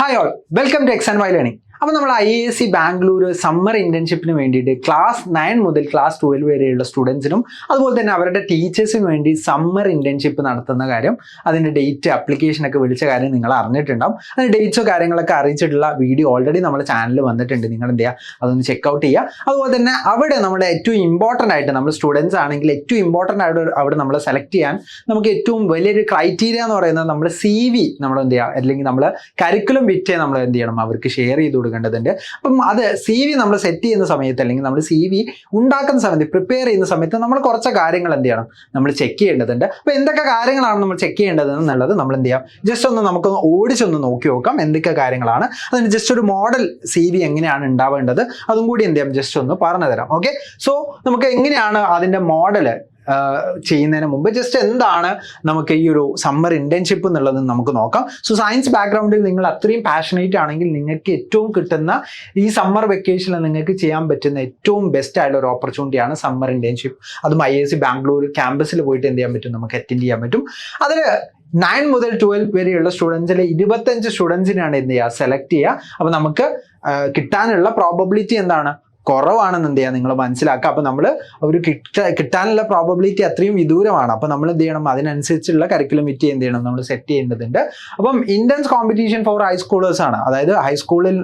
Hi all, welcome to X and Y learning. അപ്പോൾ നമ്മൾ IISc Bangalore summer ഇന്റേൺഷിപ്പിന് വേണ്ടിയിട്ട് class 9 മുതൽ ക്ലാസ് 12 വരെയുള്ള സ്റ്റുഡൻസിനും അതുപോലെ തന്നെ അവരുടെ ടീച്ചേഴ്സിനും വേണ്ടി സമ്മർ ഇന്റേൺഷിപ്പ് നടത്തുന്ന കാര്യം, അതിൻ്റെ ഡേറ്റ്, അപ്ലിക്കേഷനൊക്കെ വിളിച്ച കാര്യം നിങ്ങൾ അറിഞ്ഞിട്ടുണ്ടാവും. അതിൻ്റെ ഡേറ്റ്സോ കാര്യങ്ങളൊക്കെ അറിയിച്ചിട്ടുള്ള വീഡിയോ ഓൾറെഡി നമ്മുടെ ചാനലിൽ വന്നിട്ടുണ്ട്. നിങ്ങൾ എന്ത് ചെയ്യുക, അതൊന്ന് ചെക്കൗട്ട് ചെയ്യുക. അതുപോലെ തന്നെ അവിടെ നമ്മുടെ ഏറ്റവും ഇമ്പോർട്ടൻ്റ് ആയിട്ട്, നമ്മൾ സ്റ്റുഡൻസ് ആണെങ്കിൽ ഏറ്റവും ഇമ്പോർട്ടൻ്റ് ആയിട്ട് അവിടെ നമ്മൾ സെലക്ട് ചെയ്യാൻ നമുക്ക് ഏറ്റവും വലിയൊരു ക്രൈറ്റീരിയ എന്ന് പറയുന്നത് നമ്മൾ CV നമ്മൾ എന്ത് ചെയ്യുക, അല്ലെങ്കിൽ നമ്മൾ കരിക്കുലം വിറ്റേ നമ്മൾ എന്ത് ചെയ്യണം, അവർക്ക് ഷെയർ ചെയ്ത് കൊടുക്കേണ്ടതുണ്ട്. അപ്പം അത് CV നമ്മൾ സെറ്റ് ചെയ്യുന്ന സമയത്ത്, അല്ലെങ്കിൽ നമ്മൾ CV ഉണ്ടാക്കുന്ന സമയത്ത്, പ്രിപ്പയർ ചെയ്യുന്ന സമയത്ത് നമ്മൾ കുറച്ച് കാര്യങ്ങൾ എന്ത് ചെയ്യണം, നമ്മൾ ചെക്ക് ചെയ്യേണ്ടതുണ്ട്. അപ്പോൾ എന്തൊക്കെ കാര്യങ്ങളാണ് നമ്മൾ ചെക്ക് ചെയ്യേണ്ടത് എന്നുള്ളത് നമ്മൾ എന്ത് ചെയ്യാം, ജസ്റ്റ് ഒന്ന് നമുക്കൊന്ന് ഓടിച്ചൊന്ന് നോക്കി നോക്കാം എന്തൊക്കെ കാര്യങ്ങളാണ്. അതിന് ജസ്റ്റ് ഒരു മോഡൽ CV എങ്ങനെയാണ് ഉണ്ടാവേണ്ടത് അതും കൂടി എന്ത് ചെയ്യാം, ജസ്റ്റ് ഒന്ന് പറഞ്ഞു തരാം. ഓക്കെ, സോ നമുക്ക് എങ്ങനെയാണ് അതിൻ്റെ മോഡൽ ചെയ്യുന്നതിന് മുമ്പ് ജസ്റ്റ് എന്താണ് നമുക്ക് ഈ ഒരു സമ്മർ ഇന്റേൺഷിപ്പ് എന്നുള്ളത് നമുക്ക് നോക്കാം. സോ സയൻസ് ബാക്ക്ഗ്രൗണ്ടിൽ നിങ്ങൾ അത്രയും പാഷനേറ്റ് ആണെങ്കിൽ നിങ്ങൾക്ക് ഏറ്റവും കിട്ടുന്ന ഈ സമ്മർ വെക്കേഷനിൽ നിങ്ങൾക്ക് ചെയ്യാൻ പറ്റുന്ന ഏറ്റവും ബെസ്റ്റ് ആയിട്ടുള്ള ഒരു ഓപ്പർച്യൂണിറ്റിയാണ് സമ്മർ ഇന്റേൺഷിപ്പ്. അതും IISc ബാംഗ്ലൂർ ക്യാമ്പസിൽ പോയിട്ട് എന്ത് ചെയ്യാൻ പറ്റും, നമുക്ക് അറ്റൻഡ് ചെയ്യാൻ പറ്റും. അതിൽ 9 മുതൽ 12 വരെയുള്ള സ്റ്റുഡൻസിൽ 25 സ്റ്റുഡൻസിനാണ് എന്ത് ചെയ്യുക, സെലക്ട് ചെയ്യുക. അപ്പോൾ നമുക്ക് കിട്ടാനുള്ള പ്രോബബിലിറ്റി എന്താണ്, കുറവാണെന്ന് എന്ത് ചെയ്യുക, നിങ്ങൾ മനസ്സിലാക്കുക. അപ്പോൾ നമ്മൾ ഒരു കിട്ടാനുള്ള പ്രോബബിലിറ്റി അത്രയും വിദൂരമാണ്. അപ്പോൾ നമ്മൾ എന്ത് ചെയ്യണം, അതിനനുസരിച്ചുള്ള കരിക്കുലം വിറ്റ് എന്ത് ചെയ്യണം, നമ്മൾ സെറ്റ് ചെയ്യേണ്ടതുണ്ട്. അപ്പം ഇൻറ്റൻസ് കോമ്പറ്റീഷൻ ഫോർ ഹൈസ്കൂളേഴ്സ് ആണ്. അതായത് ഹൈസ്കൂളിൽ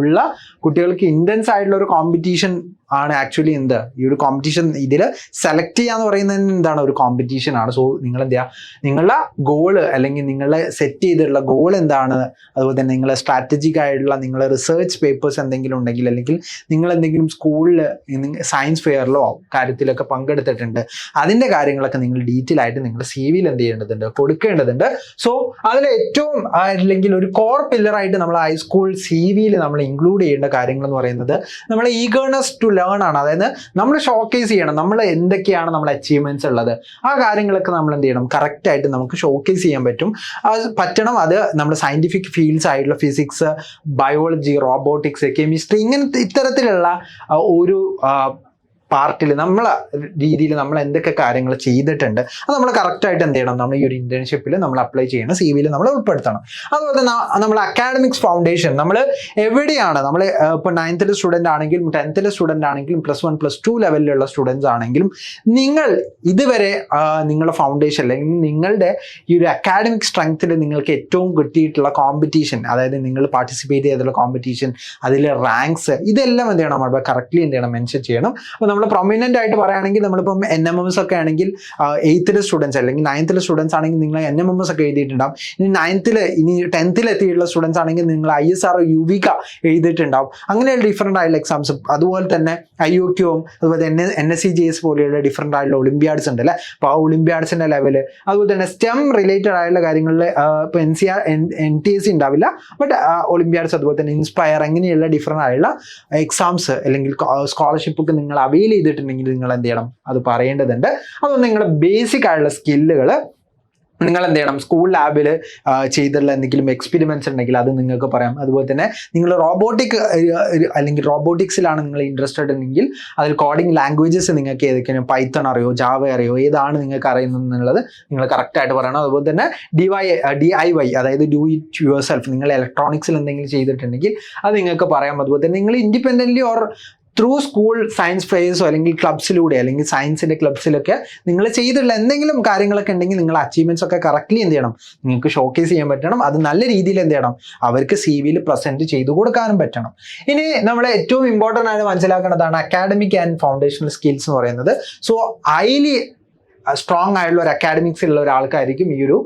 ഉള്ള കുട്ടികൾക്ക് ഇൻറ്റൻസ് ആയിട്ടുള്ള ഒരു കോമ്പറ്റീഷൻ ആണ് ആക്ച്വലി എന്ത്, ഈ ഒരു കോമ്പറ്റീഷൻ. ഇതിൽ സെലക്ട് ചെയ്യാന്ന് പറയുന്നത് എന്താണ്, ഒരു കോമ്പറ്റീഷൻ ആണ്. സോ നിങ്ങൾ എന്ത് ചെയ്യുക, നിങ്ങളുടെ ഗോള് അല്ലെങ്കിൽ നിങ്ങളെ സെറ്റ് ചെയ്തിട്ടുള്ള ഗോൾ എന്താണ്, അതുപോലെ തന്നെ നിങ്ങളെ സ്ട്രാറ്റജിക് ആയിട്ടുള്ള നിങ്ങളെ റിസർച്ച് പേപ്പേഴ്സ് എന്തെങ്കിലും ഉണ്ടെങ്കിൽ, അല്ലെങ്കിൽ നിങ്ങൾ എന്തെങ്കിലും സ്കൂളിൽ സയൻസ് ഫെയറിലോ കാര്യത്തിലൊക്കെ പങ്കെടുത്തിട്ടുണ്ട്, അതിൻ്റെ കാര്യങ്ങളൊക്കെ നിങ്ങൾ ഡീറ്റെയിൽ ആയിട്ട് നിങ്ങളുടെ CVയിൽ എന്ത് ചെയ്യേണ്ടതുണ്ട്, കൊടുക്കേണ്ടതുണ്ട്. സോ അതിൽ ഏറ്റവും അല്ലെങ്കിൽ ഒരു കോർ പില്ലറായിട്ട് നമ്മൾ ഹൈസ്കൂൾ CVയിൽ നമ്മൾ ഇൻക്ലൂഡ് ചെയ്യേണ്ട കാര്യങ്ങൾ എന്ന് പറയുന്നത് നമ്മൾ ഈഗർനെസ് ടു ലേൺ ആണ്. അതായത് നമ്മൾ ഷോക്കേസ് ചെയ്യണം, നമ്മൾ എന്തൊക്കെയാണ് നമ്മുടെ അച്ചീവ്മെന്റ്സ് ഉള്ളത്, ആ കാര്യങ്ങളൊക്കെ നമ്മൾ എന്ത് ചെയ്യണം, കറക്റ്റായിട്ട് നമുക്ക് ഷോക്കേസ് ചെയ്യാൻ പറ്റണം. അത് നമ്മുടെ സയന്റിഫിക് ഫീൽഡ്സ് ആയിട്ടുള്ള ഫിസിക്സ്, ബയോളജി, റോബോട്ടിക്സ്, കെമിസ്ട്രി, ഇങ്ങനത്തെ ഇത്തരത്തിലുള്ള ഒരു പാർട്ടിൽ നമ്മളെ രീതിയിൽ നമ്മൾ എന്തൊക്കെ കാര്യങ്ങൾ ചെയ്തിട്ടുണ്ട് അത് നമ്മൾ കറക്റ്റായിട്ട് എന്ത് ചെയ്യണം, നമ്മൾ ഈ ഒരു ഇന്റേൺഷിപ്പിൽ നമ്മൾ അപ്ലൈ ചെയ്യണം, CVയിൽ നമ്മൾ ഉൾപ്പെടുത്തണം. അതുപോലെ തന്നെ നമ്മൾ അക്കാഡമിക്സ് ഫൗണ്ടേഷൻ, നമ്മൾ എവിടെയാണ്, നമ്മൾ ഇപ്പോൾ 9th സ്റ്റുഡൻ്റ് ആണെങ്കിലും 10th സ്റ്റുഡൻ്റ് ആണെങ്കിലും +1 +2 ലെവലിലുള്ള സ്റ്റുഡൻസ് ആണെങ്കിലും നിങ്ങൾ ഇതുവരെ നിങ്ങളുടെ ഫൗണ്ടേഷൻ അല്ലെങ്കിൽ നിങ്ങളുടെ ഈ ഒരു അക്കാഡമിക് സ്ട്രെങ്ത്തിൽ നിങ്ങൾക്ക് ഏറ്റവും കിട്ടിയിട്ടുള്ള കോമ്പറ്റീഷൻ, അതായത് നിങ്ങൾ പാർട്ടിസിപ്പേറ്റ് ചെയ്തിട്ടുള്ള കോമ്പറ്റീഷൻ, അതിലെ റാങ്ക്സ്, ഇതെല്ലാം എന്ത് ചെയ്യണം, നമ്മൾ കറക്റ്റ്ലി എന്ത് ചെയ്യണം, മെൻഷൻ ചെയ്യണം. അപ്പോൾ നമ്മൾ പ്രൊമിനൻ്റ് ആയിട്ട് പറയുകയാണെങ്കിൽ നമ്മളിപ്പം NMMS ഒക്കെ ആണെങ്കിൽ 8th സ്റ്റുഡൻസ് അല്ലെങ്കിൽ 9th സ്റ്റുഡൻസ് ആണെങ്കിൽ നിങ്ങൾ NMMS ഒക്കെ എഴുതിയിട്ടുണ്ടാവും. ഇനി 9th ഇനി 10th എത്തിയിട്ടുള്ള സ്റ്റുഡൻസ് ആണെങ്കിൽ നിങ്ങൾ ISR UVK എഴുതിയിട്ടുണ്ടാവും. അങ്ങനെയുള്ള ഡിഫറെൻ്റ് ആയിട്ടുള്ള എക്സാംസ്, അതുപോലെ തന്നെ IOQM, അതുപോലെ തന്നെ NSCGS പോലെയുള്ള ഡിഫറെൻ്റ് ആയിട്ടുള്ള ഒളിമ്പ്യാഡ്സ് ഉണ്ട് അല്ലേ. അപ്പോൾ ആ ഒളിമ്പ്യാഡ്സിൻ്റെ ലെവല്, അതുപോലെ തന്നെ STEM റിലേറ്റഡ് ആയിട്ടുള്ള കാര്യങ്ങളിൽ ഇപ്പോൾ NTSC ഉണ്ടാവില്ല, ബട്ട് ഒളിമ്പ്യാഡ്സ്, അതുപോലെ തന്നെ ഇൻസ്പയർ, അങ്ങനെയുള്ള ഡിഫറെൻ്റ് ആയിട്ടുള്ള എക്സാംസ് അല്ലെങ്കിൽ സ്കോളർഷിപ്പ് ഒക്കെ നിങ്ങൾ അവൈൽ ചെയ്തിട്ടുണ്ടെങ്കിൽ നിങ്ങൾ എന്ത് ചെയ്യണം, അത് പറയേണ്ടതുണ്ട്. അതൊന്നും നിങ്ങളുടെ ബേസിക് ആയിട്ടുള്ള സ്കില്ലുകൾ നിങ്ങൾ എന്ത് ചെയ്യണം, സ്കൂൾ ലാബിൽ ചെയ്തിട്ടുള്ള എന്തെങ്കിലും എക്സ്പെരിമെൻറ്റ്സ് ഉണ്ടെങ്കിൽ അത് നിങ്ങൾക്ക് പറയാം. അതുപോലെ തന്നെ നിങ്ങൾ അല്ലെങ്കിൽ റോബോട്ടിക്സിലാണ് നിങ്ങൾ ഇൻട്രസ്റ്റഡ് ഉണ്ടെങ്കിൽ അതിൽ കോഡിംഗ് ലാംഗ്വേജസ് നിങ്ങൾക്ക് ഏതൊക്കെയാണ്, പൈത്തൺ അറിയോ, ജാവ അറിയോ, ഏതാണ് നിങ്ങൾക്ക് അറിയുന്നത് എന്നുള്ളത് നിങ്ങൾ കറക്റ്റായിട്ട് പറയണം. അതുപോലെ തന്നെ DIY, അതായത് ഡു ഇറ്റ് യുവർ സെൽഫ്, നിങ്ങൾ ഇലക്ട്രോണിക്സിൽ എന്തെങ്കിലും ചെയ്തിട്ടുണ്ടെങ്കിൽ അത് നിങ്ങൾക്ക് പറയാം. അതുപോലെ തന്നെ നിങ്ങൾ independently or through school science ഫെയർസോ അല്ലെങ്കിൽ ക്ലബ്സിലൂടെ, അല്ലെങ്കിൽ സയൻസിൻ്റെ ക്ലബ്സിലൊക്കെ നിങ്ങൾ ചെയ്തിട്ടുള്ള എന്തെങ്കിലും കാര്യങ്ങളൊക്കെ ഉണ്ടെങ്കിൽ നിങ്ങൾ അച്ചീവ്മെൻറ്റ്സ് ഒക്കെ കറക്റ്റ്ലി എന്ത് ചെയ്യണം, നിങ്ങൾക്ക് ഷോക്കേസ് ചെയ്യാൻ പറ്റണം. അത് നല്ല രീതിയിൽ എന്ത് ചെയ്യണം, അവർക്ക് CVയിൽ പ്രസൻറ്റ് ചെയ്തു കൊടുക്കാനും പറ്റണം. ഇനി നമ്മൾ ഏറ്റവും ഇമ്പോർട്ടൻ്റ് ആയിട്ട് മനസ്സിലാക്കേണ്ടതാണ് അക്കാഡമിക് ആൻഡ് ഫൗണ്ടേഷണൽ സ്കിൽസ് എന്ന് പറയുന്നത്. സോ ഹൈലി സ്ട്രോങ് ആയിട്ടുള്ള ഒരു അക്കാഡമിക്സിലുള്ള ഒരാൾക്കായിരിക്കും ഈ ഒരു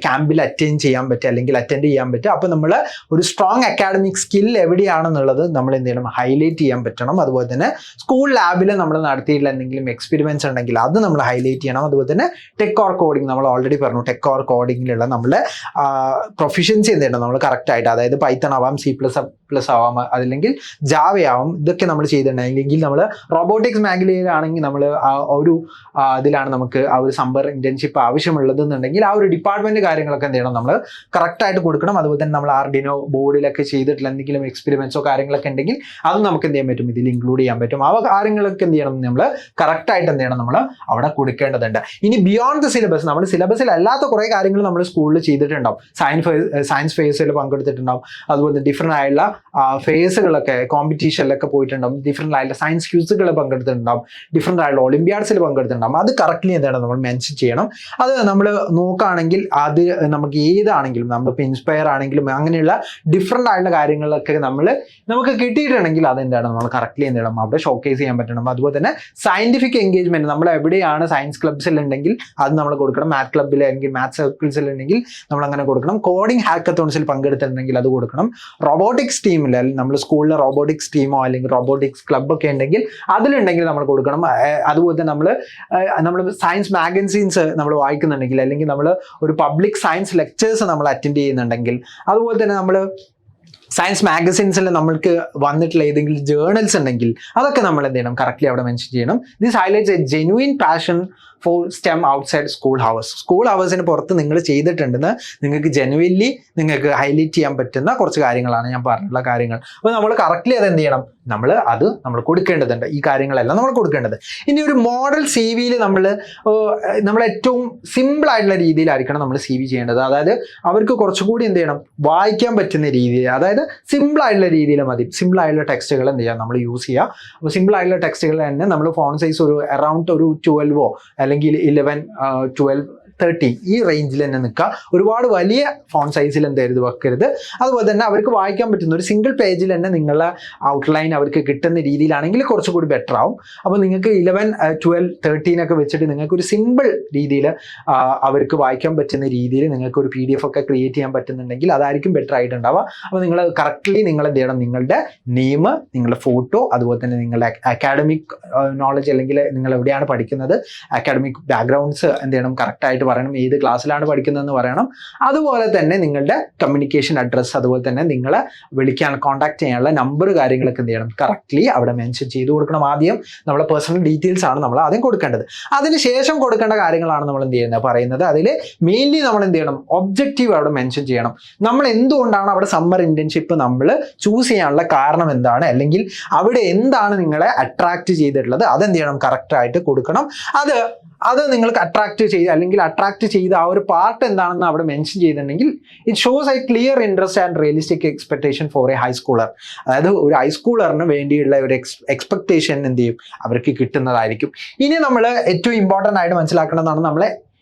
ക്യാമ്പിൽ അറ്റൻഡ് ചെയ്യാൻ പറ്റുക. അപ്പോൾ നമ്മൾ ഒരു സ്ട്രോങ് അക്കാഡമിക് സ്കിൽ എവിടെയാണെന്നുള്ളത് നമ്മൾ എന്ത് ചെയ്യണം, ഹൈലൈറ്റ് ചെയ്യാൻ പറ്റണം. അതുപോലെ തന്നെ സ്കൂൾ ലാബിൽ നമ്മൾ നടത്തിയിട്ടുള്ള എന്തെങ്കിലും എക്സ്പെരിമെൻറ്റ്സ് ഉണ്ടെങ്കിൽ അത് നമ്മൾ ഹൈലൈറ്റ് ചെയ്യണം. അതുപോലെ തന്നെ ടെക് ഓർ കോഡിങ്, നമ്മൾ ഓൾറെഡി പറഞ്ഞു, ടെക് ഓർ കോഡിങ്ങിലുള്ള നമ്മുടെ പ്രൊഫിഷ്യൻസി എന്ത് ചെയ്യണം, നമ്മൾ കറക്റ്റായിട്ട്, അതായത് പൈത്തൺ ആവാം, C++ ആവാം, അല്ലെങ്കിൽ ജാവ ആവാം, ഇതൊക്കെ നമ്മൾ ചെയ്തിട്ടുണ്ടെങ്കിൽ നമ്മൾ റോബോട്ടിക്സ് മേഖലയിലാണെങ്കിൽ നമ്മൾ ഒരു ഇതിലാണ് നമുക്ക് ആ ഒരു സമ്മർ ഇന്റേൺഷിപ്പ് ആവശ്യമുള്ളതെന്നുണ്ടെങ്കിൽ ആ ഒരു ഡിപ്പാർട്ട്മെന്റ് കാര്യങ്ങളൊക്കെ എന്ത് ചെയ്യണം, നമ്മൾ കറക്റ്റായിട്ട് കൊടുക്കണം. അതുപോലെ തന്നെ നമ്മൾ ആർഡിനോ ബോർഡിലൊക്കെ ചെയ്തിട്ടുള്ള എന്തെങ്കിലും എക്സ്പെരിമെന്റ്സോ കാര്യങ്ങളൊക്കെ ഉണ്ടെങ്കിൽ അത് നമുക്ക് എന്ത് ചെയ്യാൻ പറ്റും, ഇതിൽ ഇൻക്ലൂഡ് ചെയ്യാൻ പറ്റും. ആ കാര്യങ്ങളൊക്കെ എന്ത് ചെയ്യണം, നമ്മൾ കറക്റ്റായിട്ട് എന്ത് ചെയ്യണം, നമ്മൾ അവിടെ കൊടുക്കേണ്ടതുണ്ട്. ഇനി ബിയോണ്ട് ദ സിലബസ്, നമ്മൾ സിലബസിൽ അല്ലാത്ത കുറേ കാര്യങ്ങൾ നമ്മൾ സ്കൂളിൽ ചെയ്തിട്ടുണ്ടാവും. സയൻസ് ഫേസിൽ പങ്കെടുത്തിട്ടുണ്ടാവും. അതുപോലെ ഡിഫറെൻ്റ് ആയിട്ടുള്ള ഫേസുകളൊക്കെ കോമ്പറ്റീഷനിലൊക്കെ പോയിട്ടുണ്ടാവും. ഡിഫറെൻ്റ് ആയിട്ടുള്ള സയൻസ് ക്യൂസുകൾ പങ്കെടുത്തിട്ടുണ്ടാവും. ഡിഫറെൻ്റ് ആയിട്ടുള്ള ഒളിമ്പ്യാഡ്സിൽ പങ്കെടുത്തിട്ടുണ്ടാവും. അത് കറക്റ്റ്ലി എന്താണ് നമ്മൾ മെൻഷൻ ചെയ്യണം. അത് നമ്മൾ നോക്കുകയാണെങ്കിൽ അത് നമുക്ക് ഏതാണെങ്കിലും, നമ്മളിപ്പോൾ ഇൻസ്പയർ ആണെങ്കിലും അങ്ങനെയുള്ള ഡിഫറെൻ്റ് ആയിട്ടുള്ള കാര്യങ്ങളൊക്കെ നമുക്ക് കിട്ടിയിട്ടുണ്ടെങ്കിൽ അതെന്താണ് നമ്മൾ കറക്റ്റ്ലി എന്ത് ചെയ്യണം, അവിടെ ഷോക്കേസ് ചെയ്യാൻ പറ്റണം. അതുപോലെ തന്നെ സയന്റിഫിക് എൻഗേജ്മെന്റ്, നമ്മൾ എവിടെയാണ് സയൻസ് ക്ലബ്സിൽ ഉണ്ടെങ്കിൽ അത് നമ്മൾ കൊടുക്കണം. മാത്ത് ക്ലബ്ബിൽ അല്ലെങ്കിൽ മാത്ത് സർക്കിൾസിൽ ഉണ്ടെങ്കിൽ നമ്മൾ അങ്ങനെ കൊടുക്കണം. കോഡിംഗ് ഹാക്കത്തോൺസിൽ പങ്കെടുത്തിട്ടുണ്ടെങ്കിൽ അത് കൊടുക്കണം. റോബോട്ടിക്സ് ടീമിൽ, നമ്മൾ സ്കൂളിലെ റോബോട്ടിക്സ് ടീമോ അല്ലെങ്കിൽ റോബോട്ടിക്സ് ക്ലബ്ബൊക്കെ ഉണ്ടെങ്കിൽ അതിലുണ്ടെങ്കിൽ നമ്മൾ കൊടുക്കണം. അതുപോലെ തന്നെ നമ്മൾ സയൻസ് മാഗസിൻസ് നമ്മൾ വായിക്കുന്നുണ്ടെങ്കിൽ, അല്ലെങ്കിൽ നമ്മൾ ഒരു പബ്ലിക് സയൻസ് ലെക്ചേഴ്സ് നമ്മൾ അറ്റൻഡ് ചെയ്യുന്നുണ്ടെങ്കിൽ, അതുപോലെ തന്നെ നമ്മൾ സയൻസ് മാഗസിൻസിൽ നമ്മൾക്ക് വന്നിട്ടുള്ള ഏതെങ്കിലും ജേർണൽസ് ഉണ്ടെങ്കിൽ അതൊക്കെ നമ്മൾ എന്ത് ചെയ്യണം, കറക്റ്റ്ലി അവിടെ മെൻഷൻ ചെയ്യണം. This highlights a genuine passion for STEM outside school hours. School ഹവേഴ്സിന് പുറത്ത് നിങ്ങൾ ചെയ്തിട്ടുണ്ടെന്ന് നിങ്ങൾക്ക് ജെനുവിൻലി നിങ്ങൾക്ക് ഹൈലൈറ്റ് ചെയ്യാൻ പറ്റുന്ന കുറച്ച് കാര്യങ്ങളാണ് ഞാൻ പറഞ്ഞിട്ടുള്ള കാര്യങ്ങൾ. അപ്പോൾ നമ്മൾ കറക്റ്റ്ലി അത് എന്ത് ചെയ്യണം, നമ്മൾ കൊടുക്കേണ്ടതുണ്ട്. ഈ കാര്യങ്ങളെല്ലാം നമ്മൾ കൊടുക്കേണ്ടത്. ഇനി ഒരു മോഡൽ സി വിയിൽ നമ്മൾ ഏറ്റവും സിമ്പിൾ ആയിട്ടുള്ള രീതിയിലായിരിക്കണം നമ്മൾ സി വി ചെയ്യേണ്ടത്. അതായത് അവർക്ക് കുറച്ചുകൂടി എന്ത് ചെയ്യണം, വായിക്കാൻ പറ്റുന്ന രീതിയിൽ, അതായത് സിമ്പിൾ ആയിട്ടുള്ള രീതിയിൽ മതി. സിമ്പിൾ ആയിട്ടുള്ള ടെക്സ്റ്റുകൾ എന്ത് ചെയ്യാം, നമ്മൾ യൂസ് ചെയ്യുക. അപ്പോൾ സിമ്പിൾ ആയിട്ടുള്ള ടെക്സ്റ്റുകൾ തന്നെ നമ്മൾ ഫോൺ സൈസ് ഒരു അറൗണ്ട് ഒരു 12 അല്ലെങ്കിൽ 11, 12, 13 ഈ റേഞ്ചിൽ തന്നെ നിൽക്കുക. ഒരുപാട് വലിയ ഫോൺ സൈസിൽ എന്തായിരുന്നു വെക്കരുത്. അതുപോലെ തന്നെ അവർക്ക് വായിക്കാൻ പറ്റുന്ന ഒരു സിംഗിൾ പേജിൽ തന്നെ നിങ്ങളുടെ ഔട്ട്ലൈൻ അവർക്ക് കിട്ടുന്ന രീതിയിലാണെങ്കിൽ കുറച്ചുകൂടി ബെറ്റർ ആവും. അപ്പോൾ നിങ്ങൾക്ക് 11, 12, 13 ഒക്കെ വെച്ചിട്ട് നിങ്ങൾക്ക് ഒരു സിമ്പിൾ രീതിയിൽ അവർക്ക് വായിക്കാൻ പറ്റുന്ന രീതിയിൽ നിങ്ങൾക്ക് ഒരു PDF ഒക്കെ ക്രിയേറ്റ് ചെയ്യാൻ പറ്റുന്നുണ്ടെങ്കിൽ അതായിരിക്കും ബെറ്റർ ആയിട്ടുണ്ടാവുക. അപ്പോൾ നിങ്ങൾ കറക്റ്റ്ലി നിങ്ങൾ എന്ത് ചെയ്യണം, നിങ്ങളുടെ നെയിം, നിങ്ങളുടെ ഫോട്ടോ, അതുപോലെ തന്നെ നിങ്ങളുടെ അക്കാഡമിക് നോളജ്, അല്ലെങ്കിൽ നിങ്ങൾ എവിടെയാണ് പഠിക്കുന്നത്, അക്കാഡമിക് ബാക്ക്ഗ്രൗണ്ട്സ് എന്ത് ചെയ്യണം, കറക്റ്റായിട്ട് പറയണം. ഏത് ക്ലാസ്സിലാണ് പഠിക്കുന്നതെന്ന് പറയണം. അതുപോലെ തന്നെ നിങ്ങളുടെ കമ്മ്യൂണിക്കേഷൻ അഡ്രസ്സ്, അതുപോലെ തന്നെ നിങ്ങളെ വിളിക്കാൻ കോൺടാക്ട് ചെയ്യാനുള്ള നമ്പർ കാര്യങ്ങളൊക്കെ എന്ത് ചെയ്യണം, കറക്റ്റ്ലി അവിടെ മെൻഷൻ ചെയ്ത് കൊടുക്കണം. ആദ്യം നമ്മുടെ പേഴ്സണൽ ഡീറ്റെയിൽസ് ആണ് നമ്മൾ ആദ്യം കൊടുക്കേണ്ടത്. അതിനുശേഷം കൊടുക്കേണ്ട കാര്യങ്ങളാണ് നമ്മൾ എന്ത് ചെയ്യുന്നത് പറയുന്നത്. അതിൽ മെയിൻലി നമ്മൾ എന്ത് ചെയ്യണം, ഒബ്ജക്റ്റീവ് അവിടെ മെൻഷൻ ചെയ്യണം. നമ്മൾ എന്തുകൊണ്ടാണ് അവിടെ സമ്മർ ഇന്റേൺഷിപ്പ് നമ്മൾ ചൂസ് ചെയ്യാനുള്ള കാരണം എന്താണ്, അല്ലെങ്കിൽ അവിടെ എന്താണ് നിങ്ങളെ അട്രാക്ട് ചെയ്തിട്ടുള്ളത്, അതെന്ത് ചെയ്യണം, കറക്റ്റായിട്ട് കൊടുക്കണം. അത് നിങ്ങൾക്ക് അട്രാക്ട് ചെയ്ത ആ ഒരു പാർട്ട് എന്താണെന്ന് അവിടെ മെൻഷൻ ചെയ്തിട്ടുണ്ടെങ്കിൽ it shows a clear interest and realistic expectation for a high schooler. അതായത് ഒരു ഹൈസ്കൂളറിന് വേണ്ടിയുള്ള ഒരു എക്സ്പെക്ടേഷൻ എന്ത് ചെയ്യും, അവർക്ക് കിട്ടുന്നതായിരിക്കും. ഇനി നമ്മൾ ഏറ്റവും ഇമ്പോർട്ടൻ്റ് ആയിട്ട് മനസ്സിലാക്കേണ്ടതാണ് നമ്മളെ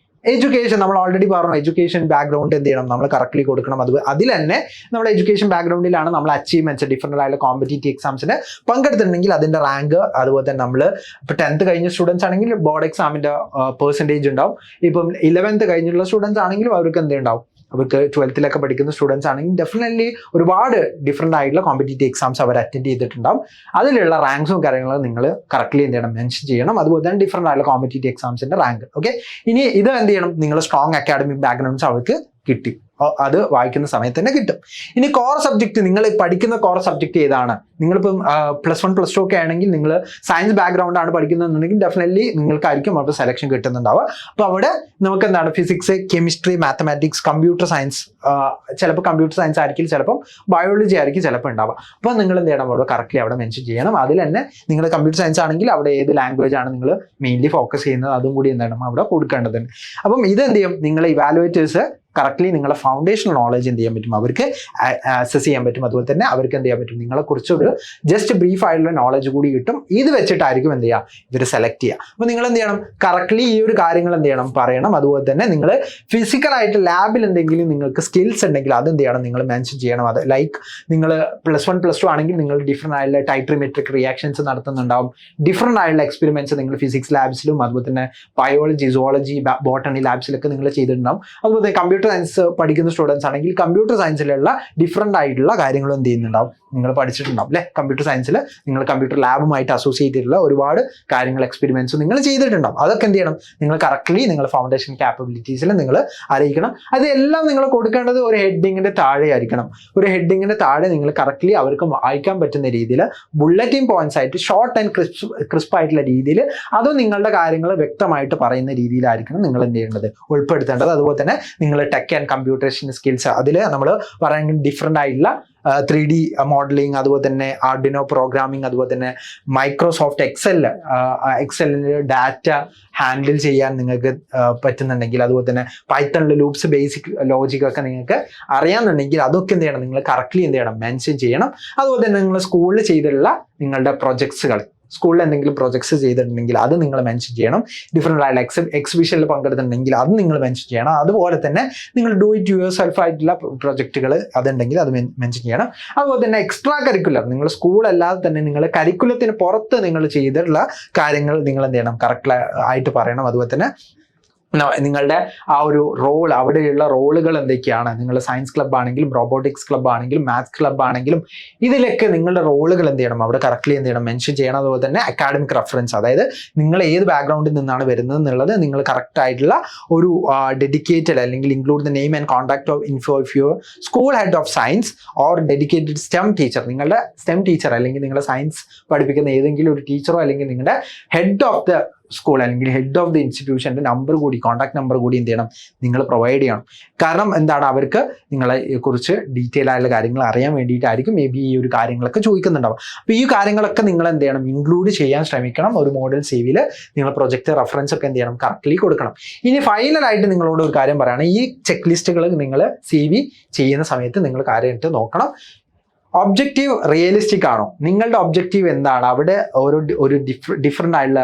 എഡ്യൂക്കേഷൻ. നമ്മൾ ഓൾറെഡി പറഞ്ഞു, എഡ്യൂക്കേഷൻ ബാക്ക്ഗ്രൗണ്ട് എന്ത് ചെയ്യണം, നമ്മൾ കറക്റ്റ്ലി കൊടുക്കണം. അതിൽ തന്നെ നമ്മൾ എഡ്യൂക്കേഷൻ ബാക്ക്ഗ്രൗണ്ടിലാണ് നമ്മൾ അച്ചീവ്മെന്റ്സ്, ഡിഫറെൻ്റ് ആയിട്ടുള്ള കോമ്പറ്റേറ്റീവ് എക്സാംസിന് പങ്കെടുത്തിട്ടുണ്ടെങ്കിൽ അതിൻ്റെ റാങ്ക്, അതുപോലെ തന്നെ നമ്മൾ ഇപ്പോൾ 10th കഴിഞ്ഞ സ്റ്റുഡൻസ് ആണെങ്കിൽ ബോർഡ് എക്സാമിൻ്റെ പെർസെൻറ്റേജ് ഉണ്ടാവും. ഇപ്പം 11th കഴിഞ്ഞുള്ള സ്റ്റുഡൻസ് ആണെങ്കിലും അവർക്ക് എന്ത് ഉണ്ടാവും, അവർക്ക് 12th പഠിക്കുന്ന സ്റ്റുഡൻസ് ആണെങ്കിൽ ഡെഫിനറ്റ്ലി ഒരുപാട് ഡിഫറെൻ്റ് ആയിട്ടുള്ള കോമ്പറ്റേറ്റീവ് എക്സാംസ് അവർ അറ്റൻഡ് ചെയ്തിട്ടുണ്ടാവും. അതിലുള്ള റാങ്ക്സും കാര്യങ്ങളും നിങ്ങൾ കറക്റ്റ്ലി എന്ത് ചെയ്യണം, മെൻഷൻ ചെയ്യണം. അതുപോലെ തന്നെ ഡിഫറെൻ്റ് ആയിട്ടുള്ള കോമ്പറ്റേറ്റീവ് എക്സാംസിൻ്റെ റാങ്ക്. ഓക്കെ, ഇനി ഇത് എന്ത് ചെയ്യണം, നിങ്ങൾ സ്ട്രോങ് അക്കാഡമിക് ബാക്ക്ഗ്രൗണ്ട്സ് അവർക്ക് കിട്ടി, അത് വായിക്കുന്ന സമയത്ത് തന്നെ കിട്ടും. ഇനി കോർ സബ്ജക്റ്റ്, നിങ്ങൾ പഠിക്കുന്ന കോർ സബ്ജക്റ്റ് ഏതാണ്? നിങ്ങളിപ്പം +1, +2 ഒക്കെ ആണെങ്കിൽ നിങ്ങൾ സയൻസ് ബാക്ക്ഗ്രൗണ്ട് ആണ് പഠിക്കുന്നതെന്നുണ്ടെങ്കിൽ ഡെഫിനറ്റ്ലി നിങ്ങൾക്കായിരിക്കും അവിടെ സെലക്ഷൻ കിട്ടുന്നുണ്ടാവുക. അപ്പോൾ അവിടെ നമുക്ക് എന്താണ്, physics, chemistry, mathematics, computer science, ചിലപ്പോൾ കമ്പ്യൂട്ടർ സയൻസ് ആയിരിക്കും, ചിലപ്പം ബയോളജി ആയിരിക്കും ചിലപ്പോൾ ഉണ്ടാവുക. അപ്പോൾ നിങ്ങൾ എന്ത് ചെയ്യണം, അവിടെ കറക്റ്റ്ലി അവിടെ മെൻഷൻ ചെയ്യണം. അതിൽ തന്നെ നിങ്ങൾ കമ്പ്യൂട്ടർ സയൻസ് ആണെങ്കിൽ അവിടെ ഏത് ലാംഗ്വേജ് ആണ് നിങ്ങൾ മെയിൻലി ഫോക്കസ് ചെയ്യുന്നത് അതും കൂടി എന്താണ് അവിടെ കൊടുക്കേണ്ടതുണ്ട്. അപ്പം ഇതെന്ത് ചെയ്യും, നിങ്ങളെ ഇവാലുവേറ്റേഴ്സ് കറക്റ്റ്ലി നിങ്ങളെ ഫൗണ്ടേഷണൽ നോളജ് എന്ത് ചെയ്യാൻ പറ്റും, അവർക്ക് അസസ് ചെയ്യാൻ പറ്റും. അതുപോലെ തന്നെ അവർക്ക് എന്ത് ചെയ്യാൻ പറ്റും, നിങ്ങളെക്കുറിച്ചൊരു ജസ്റ്റ് ബ്രീഫ് ആയിട്ടുള്ള നോളജ് കൂടി കിട്ടും. ഇത് വെച്ചിട്ടായിരിക്കും എന്ത് ചെയ്യുക, ഇവർ സെലക്ട് ചെയ്യുക. അപ്പോൾ നിങ്ങൾ എന്ത് ചെയ്യണം, കറക്റ്റ്ലി ഈ ഒരു കാര്യങ്ങൾ എന്ത് ചെയ്യണം, പറയണം. അതുപോലെ തന്നെ നിങ്ങൾ ഫിസിക്കലായിട്ട് ലാബിൽ എന്തെങ്കിലും നിങ്ങൾക്ക് സ്കിൽസ് ഉണ്ടെങ്കിൽ അത് എന്ത് ചെയ്യണം, നിങ്ങൾ മെൻഷൻ ചെയ്യണം. അത് ലൈക്ക് നിങ്ങൾ +1, +2 ആണെങ്കിൽ നിങ്ങൾ ഡിഫറെൻ്റ് ആയിട്ടുള്ള ടൈട്രിമെട്രിക് റിയാക്ഷൻസ് നടത്തുന്നുണ്ടാവും. ഡിഫറെൻ്റ് ആയിട്ടുള്ള എക്സ്പെരിമെന്റ്സ് നിങ്ങൾ ഫിസിക്സ് ലാബ്സിലും അതുപോലെ തന്നെ ബയോളജി, സുവോളജി, ബോട്ടണി ലാബ്സിലൊക്കെ നിങ്ങൾ ചെയ്തിട്ടുണ്ടാവും. അതുപോലെ കമ്പ്യൂട്ടർ കമ്പ്യൂട്ടർ സയൻസ് പഠിക്കുന്ന സ്റ്റുഡൻസ് ആണെങ്കിൽ കമ്പ്യൂട്ടർ സയൻസിലുള്ള ഡിഫറെൻ്റ് ആയിട്ടുള്ള കാര്യങ്ങളും എന്ത് ചെയ്യുന്നുണ്ടാവും, നിങ്ങൾ പഠിച്ചിട്ടുണ്ടാവും അല്ലേ. കമ്പ്യൂട്ടർ സയൻസിൽ നിങ്ങൾ കമ്പ്യൂട്ടർ ലാബുമായിട്ട് അസോസിയേറ്റ് ചെയ്തിട്ടുള്ള ഒരുപാട് കാര്യങ്ങൾ എക്സ്പെരിമെന്റ്സ് നിങ്ങൾ ചെയ്തിട്ടുണ്ടാവും. അതൊക്കെ എന്ത് ചെയ്യണം, നിങ്ങൾ കറക്റ്റ്ലി നിങ്ങൾ ഫൗണ്ടേഷൻ ക്യാപ്പബിലിറ്റീസിൽ നിങ്ങൾ അറിയിക്കണം. അതെല്ലാം നിങ്ങൾ കൊടുക്കേണ്ടത് ഒരു ഹെഡിങ്ങിന്റെ താഴെ ആയിരിക്കണം. ഒരു ഹെഡിങ്ങിന്റെ താഴെ നിങ്ങൾ കറക്റ്റ്ലി അവർക്ക് വായിക്കാൻ പറ്റുന്ന രീതിയിൽ ബുള്ളറ്റിൻ പോയിന്റ്സ് ആയിട്ട് ഷോർട്ട് ആൻഡ് ക്രിസ്പ് ആയിട്ടുള്ള രീതിയിൽ അതും നിങ്ങളുടെ കാര്യങ്ങൾ വ്യക്തമായിട്ട് പറയുന്ന രീതിയിലായിരിക്കണം നിങ്ങൾ എന്ത് ചെയ്യേണ്ടത്, ഉൾപ്പെടുത്തേണ്ടത്. അതുപോലെ തന്നെ നിങ്ങൾ ടെക് ആൻഡ് കമ്പ്യൂട്ടേഷൻ സ്കിൽസ് അതിൽ നമ്മൾ പറയുന്നത് ഡിഫറെൻ്റ് ആയിട്ടുള്ള 3D മോഡലിംഗ്, അതുപോലെ തന്നെ ആർഡിനോ പ്രോഗ്രാമിംഗ്, അതുപോലെ തന്നെ മൈക്രോസോഫ്റ്റ് എക്സലിൻ്റെ ഡാറ്റ ഹാൻഡിൽ ചെയ്യാൻ നിങ്ങൾക്ക് പറ്റുന്നുണ്ടെങ്കിൽ, അതുപോലെ തന്നെ പൈത്തണിലെ ലൂപ്സ് ബേസിക് ലോജിക് ഒക്കെ നിങ്ങൾക്ക് അറിയാമെന്നുണ്ടെങ്കിൽ അതൊക്കെ എന്ത് ചെയ്യണം, നിങ്ങൾ കറക്റ്റ്ലി എന്ത് ചെയ്യണം, മെൻഷൻ ചെയ്യണം. അതുപോലെ തന്നെ നിങ്ങൾ സ്കൂളിൽ ചെയ്തിട്ടുള്ള നിങ്ങളുടെ പ്രൊജക്ട്സുകൾ, സ്കൂളിൽ എന്തെങ്കിലും പ്രൊജക്ട്സ് ചെയ്തിട്ടുണ്ടെങ്കിൽ അത് നിങ്ങൾ മെൻഷൻ ചെയ്യണം. ഡിഫറെൻ്റ് ആയിട്ടുള്ള എക്സിബിഷനിൽ പങ്കെടുത്തിട്ടുണ്ടെങ്കിൽ അത് നിങ്ങൾ മെൻഷൻ ചെയ്യണം. അതുപോലെ തന്നെ നിങ്ങൾ ഡു ഇറ്റ് യുവർ സെൽഫ് ആയിട്ടുള്ള പ്രൊജക്റ്റുകൾ അതുണ്ടെങ്കിൽ അത് മെൻഷൻ ചെയ്യണം. അതുപോലെ തന്നെ എക്സ്ട്രാ കരിക്കുലർ, നിങ്ങൾ സ്കൂൾ അല്ലാതെ തന്നെ നിങ്ങൾ കരിക്കുലത്തിന് പുറത്ത് നിങ്ങൾ ചെയ്തിട്ടുള്ള കാര്യങ്ങൾ നിങ്ങൾ എന്ത് ചെയ്യണം, കറക്റ്റ് ആയിട്ട് പറയണം. അതുപോലെ തന്നെ നിങ്ങളുടെ ആ ഒരു റോൾ, അവിടെയുള്ള റോളുകൾ എന്തൊക്കെയാണ്, നിങ്ങൾ സയൻസ് ക്ലബ്ബ് ആണെങ്കിലും റോബോട്ടിക്സ് ക്ലബ്ബ് ആണെങ്കിലും മാത്സ് ക്ലബ്ബ് ആണെങ്കിലും ഇതിലൊക്കെ നിങ്ങളുടെ റോളുകൾ എന്ത് ചെയ്യണം, അവിടെ കറക്റ്റ്ലി എന്ത് ചെയ്യണം, മെൻഷൻ ചെയ്യണം. അതുപോലെ തന്നെ അക്കാഡമിക് റെഫറൻസ്, അതായത് നിങ്ങൾ ഏത് ബാക്ക്ഗ്രൗണ്ടിൽ നിന്നാണ് വരുന്നത് എന്നുള്ളത് നിങ്ങൾ കറക്റ്റ് ആയിട്ടുള്ള ഒരു ഡെഡിക്കേറ്റഡ് അല്ലെങ്കിൽ include the name and contact of info of your school head of science or dedicated stem teacher, നിങ്ങളുടെ സ്റ്റെം ടീച്ചർ അല്ലെങ്കിൽ നിങ്ങളുടെ സയൻസ് പഠിപ്പിക്കുന്ന ഏതെങ്കിലും ഒരു ടീച്ചറോ അല്ലെങ്കിൽ നിങ്ങളുടെ ഹെഡ് ഓഫ് ദ സ്കൂൾ അല്ലെങ്കിൽ ഹെഡ് ഓഫ് ദി ഇൻസ്റ്റിറ്റ്യൂഷൻ്റെ നമ്പർ കൂടി, കോൺടാക്ട് നമ്പർ കൂടി എന്ത് ചെയ്യണം, നിങ്ങൾ പ്രൊവൈഡ് ചെയ്യണം. കാരണം എന്താണ്, അവർക്ക് നിങ്ങളെ കുറിച്ച് ഡീറ്റെയിൽ ആയിട്ടുള്ള കാര്യങ്ങൾ അറിയാൻ വേണ്ടിയിട്ടായിരിക്കും മേ ബി ഈ ഒരു കാര്യങ്ങളൊക്കെ ചോദിക്കുന്നുണ്ടാവും. അപ്പോൾ ഈ കാര്യങ്ങളൊക്കെ നിങ്ങൾ എന്ത് ചെയ്യണം, ഇൻക്ലൂഡ് ചെയ്യാൻ ശ്രമിക്കണം. ഒരു മോഡൽ സിവിയിൽ നിങ്ങൾ പ്രൊജക്ട് റെഫറൻസ് ഒക്കെ എന്ത് ചെയ്യണം, കറക്റ്റ്ലി കൊടുക്കണം. ഇനി ഫൈനലായിട്ട് നിങ്ങളോട് ഒരു കാര്യം പറയുകയാണ്, ഈ ചെക്ക് ലിസ്റ്റുകൾ നിങ്ങൾ CV ചെയ്യുന്ന സമയത്ത് നിങ്ങൾ കാര്യമായിട്ട് നോക്കണം. ഒബ്ജക്റ്റീവ് റിയലിസ്റ്റിക് ആണോ, നിങ്ങളുടെ ഒബ്ജക്റ്റീവ് എന്താണ്, അവിടെ ഒരു ഡിഫറെൻ്റ് ആയിട്ടുള്ള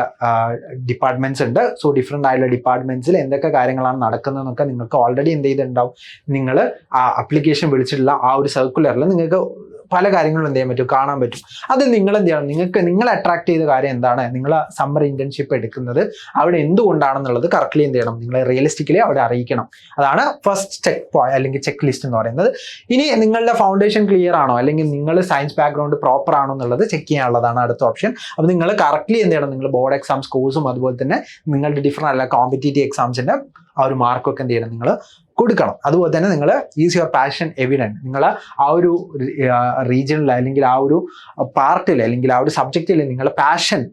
ഡിപ്പാർട്ട്മെന്റ്സ് ഉണ്ട്. സോ ഡിഫറെൻ്റ് ആയിട്ടുള്ള ഡിപ്പാർട്ട്മെന്റ്സിൽ എന്തൊക്കെ കാര്യങ്ങളാണ് നടക്കുന്നതെന്നൊക്കെ നിങ്ങൾക്ക് ഓൾറെഡി എന്ത് ചെയ്തിട്ടുണ്ടാവും, നിങ്ങൾ ആ അപ്ലിക്കേഷൻ വിളിച്ചിട്ടുള്ള ആ ഒരു സർക്കുലറിൽ നിങ്ങൾക്ക് പല കാര്യങ്ങളും എന്ത് ചെയ്യാൻ പറ്റും, കാണാൻ പറ്റും. അത് നിങ്ങൾ എന്ത് ചെയ്യണം, നിങ്ങളെ അട്രാക്ട് ചെയ്ത കാര്യം എന്താണ്, നിങ്ങൾ സമ്മർ ഇന്റേൺഷിപ്പ് എടുക്കുന്നത് അവിടെ എന്തുകൊണ്ടാണെന്നുള്ളത് കറക്റ്റ്ലി എന്ത് ചെയ്യണം, നിങ്ങൾ റിയലിസ്റ്റിക്കലി അവിടെ അറിയിക്കണം. അതാണ് ഫസ്റ്റ് അല്ലെങ്കിൽ ചെക്ക് ലിസ്റ്റ് എന്ന് പറയുന്നത്. ഇനി നിങ്ങളുടെ ഫൗണ്ടേഷൻ ക്ലിയർ ആണോ അല്ലെങ്കിൽ നിങ്ങൾ സയൻസ് ബാക്ക്ഗ്രൗണ്ട് പ്രോപ്പർ ആണോ എന്നുള്ളത് ചെക്ക് ചെയ്യാനുള്ളതാണ് അടുത്ത ഓപ്ഷൻ. അപ്പോൾ നിങ്ങൾ കറക്റ്റ്ലി എന്ത് ചെയ്യണം, നിങ്ങൾ ബോർഡ് എക്സാംസ് കോഴ്സും അതുപോലെ തന്നെ നിങ്ങളുടെ ഡിഫറെൻ്റ് അല്ല കോമ്പറ്റേറ്റീവ് എക്സാംസിൻ്റെ ആ ഒരു മാർക്കൊക്കെ എന്ത് ചെയ്യണം, നിങ്ങൾ കൊടുക്കണം. അതുപോലെ തന്നെ നിങ്ങൾ ഈസ് യുവർ പാഷൻ എവിഡൻറ്റ്, നിങ്ങൾ ആ ഒരു റീജിയണിൽ അല്ലെങ്കിൽ ആ ഒരു പാർട്ടിൽ അല്ലെങ്കിൽ ആ ഒരു സബ്ജക്റ്റിൽ നിങ്ങളുടെ പാഷൻ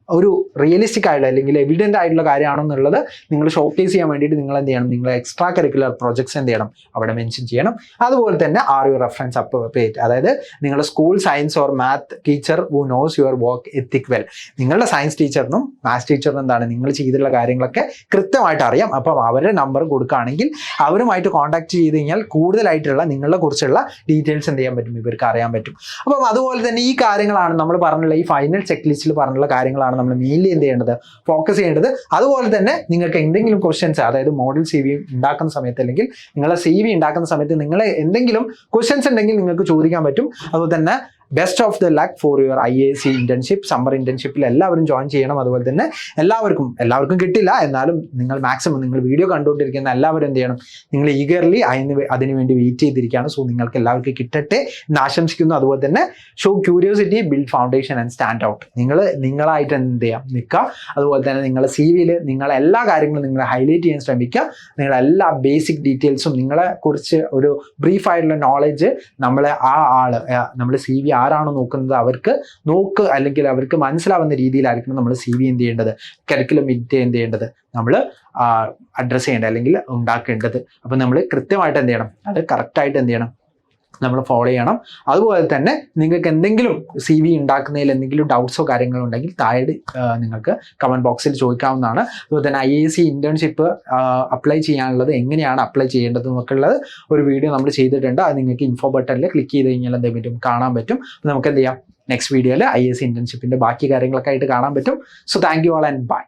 ഒരു റിയലിസ്റ്റിക് ആയിട്ടുള്ള അല്ലെങ്കിൽ എവിഡൻ്റ് ആയിട്ടുള്ള കാര്യമാണെന്നുള്ളത് നിങ്ങൾ ഷോക്കേസ് ചെയ്യാൻ വേണ്ടിയിട്ട് നിങ്ങൾ എന്ത് ചെയ്യണം, നിങ്ങൾ എക്സ്ട്രാ കരിക്കുലർ പ്രൊജക്ട്സ് എന്ത് ചെയ്യണം, അവിടെ മെൻഷൻ ചെയ്യണം. അതുപോലെ തന്നെ ആർ യു റെഫറൻസ് അപ്ഡേറ്റ്, അതായത് നിങ്ങളുടെ school science or math teacher who knows your work ethic well, നിങ്ങളുടെ സയൻസ് ടീച്ചറിനും മാത്സ് ടീച്ചറിനും എന്താണ് നിങ്ങൾ ചെയ്തിട്ടുള്ള കാര്യങ്ങളൊക്കെ കൃത്യമായിട്ട് അറിയാം. അപ്പം അവരുടെ നമ്പർ കൊടുക്കുകയാണെങ്കിൽ അവരുമായിട്ട് കോൺടാക്ട് ചെയ്ത് കഴിഞ്ഞാൽ കൂടുതലായിട്ടുള്ള നിങ്ങളെ കുറിച്ചുള്ള ഡീറ്റെയിൽസ് എന്ത് ചെയ്യാൻ പറ്റും, ഇവർക്ക് അറിയാൻ പറ്റും. അപ്പം അതുപോലെ തന്നെ ഈ കാര്യങ്ങളാണ് നമ്മൾ പറഞ്ഞുള്ള ഈ ഫൈനൽ ചെക്ക് ലിസ്റ്റിൽ പറഞ്ഞുള്ള കാര്യങ്ങളാണ് നമ്മൾ മെയിൻലി എന്ത് ചെയ്യേണ്ടത്, ഫോക്കസ് ചെയ്യേണ്ടത്. അതുപോലെ തന്നെ നിങ്ങൾക്ക് എന്തെങ്കിലും ക്വസ്റ്റ്യൻസ്, അതായത് മോഡൽ CV ഉണ്ടാക്കുന്ന സമയത്ത് അല്ലെങ്കിൽ നിങ്ങളെ CV ഉണ്ടാക്കുന്ന സമയത്ത് നിങ്ങൾ എന്തെങ്കിലും ക്വസ്റ്റ്യൻസ് ഉണ്ടെങ്കിൽ നിങ്ങൾക്ക് ചോദിക്കാൻ പറ്റും. അതുപോലെ തന്നെ best of the luck for your IAC internship. Summer ഇന്റേൺഷിപ്പിൽ എല്ലാവരും ജോയിൻ ചെയ്യണം. അതുപോലെ തന്നെ എല്ലാവർക്കും കിട്ടില്ല, എന്നാലും നിങ്ങൾ മാക്സിമം നിങ്ങൾ വീഡിയോ കണ്ടുകൊണ്ടിരിക്കുന്ന എല്ലാവരും എന്ത് ചെയ്യണം, നിങ്ങൾ ഈഗർലി അതിന് വേണ്ടി വെയിറ്റ് ചെയ്തിരിക്കുകയാണ്. സോ നിങ്ങൾക്ക് എല്ലാവർക്കും കിട്ടട്ടെ എന്ന് ആശംസിക്കുന്നു. അതുപോലെ തന്നെ show curiosity, build foundation and stand out. നിങ്ങളായിട്ട് എന്ത് ചെയ്യാം, നിൽക്കുക. അതുപോലെ തന്നെ നിങ്ങളുടെ CV-യിൽ നിങ്ങളെ എല്ലാ കാര്യങ്ങളും നിങ്ങൾ ഹൈലൈറ്റ് ചെയ്യാൻ ശ്രമിക്കുക. നിങ്ങളുടെ എല്ലാ ബേസിക് ഡീറ്റെയിൽസും, നിങ്ങളെ കുറിച്ച് ഒരു ബ്രീഫായിട്ടുള്ള നോളജ് നമ്മളെ നമ്മുടെ CV ആരാണോ നോക്കുന്നത് അവർക്ക് അല്ലെങ്കിൽ അവർക്ക് മനസ്സിലാവുന്ന രീതിയിലായിരിക്കണം നമ്മൾ CV എന്ത് ചെയ്യേണ്ടത്, കരിക്കുലം എന്ത് ചെയ്യേണ്ടത്, നമ്മൾ അഡ്രസ്സ് ചെയ്യേണ്ടത് അല്ലെങ്കിൽ ഉണ്ടാക്കേണ്ടത്. അപ്പം നമ്മൾ കൃത്യമായിട്ട് എന്ത് ചെയ്യണം, അത് കറക്റ്റായിട്ട് എന്ത് ചെയ്യണം, നമ്മൾ ഫോളോ ചെയ്യണം. അതുപോലെ തന്നെ നിങ്ങൾക്ക് എന്തെങ്കിലും CV ഉണ്ടാക്കുന്നതിൽ എന്തെങ്കിലും ഡൗട്ട്സോ കാര്യങ്ങളോ ഉണ്ടെങ്കിൽ താഴെ നിങ്ങൾക്ക് കമൻറ്റ് ബോക്സിൽ ചോദിക്കാവുന്നതാണ്. അതുപോലെ തന്നെ IAC ഇന്റേൺഷിപ്പ് അപ്ലൈ ചെയ്യാനുള്ളത് എങ്ങനെയാണ് അപ്ലൈ ചെയ്യേണ്ടത് എന്നൊക്കെ ഉള്ളത് ഒരു വീഡിയോ നമ്മൾ ചെയ്തിട്ടുണ്ട്. അത് നിങ്ങൾക്ക് ഇൻഫോ ബട്ടണിൽ ക്ലിക്ക് ചെയ്ത് കഴിഞ്ഞാൽ എന്ത് പറ്റും, കാണാൻ പറ്റും. നമുക്ക് എന്ത് ചെയ്യാം, നെക്സ്റ്റ് വീഡിയോയിൽ IAC ഇന്റേൺഷിപ്പിൻ്റെ ബാക്കി കാര്യങ്ങളൊക്കെ ആയിട്ട് കാണാൻ പറ്റും. So thank you all and by.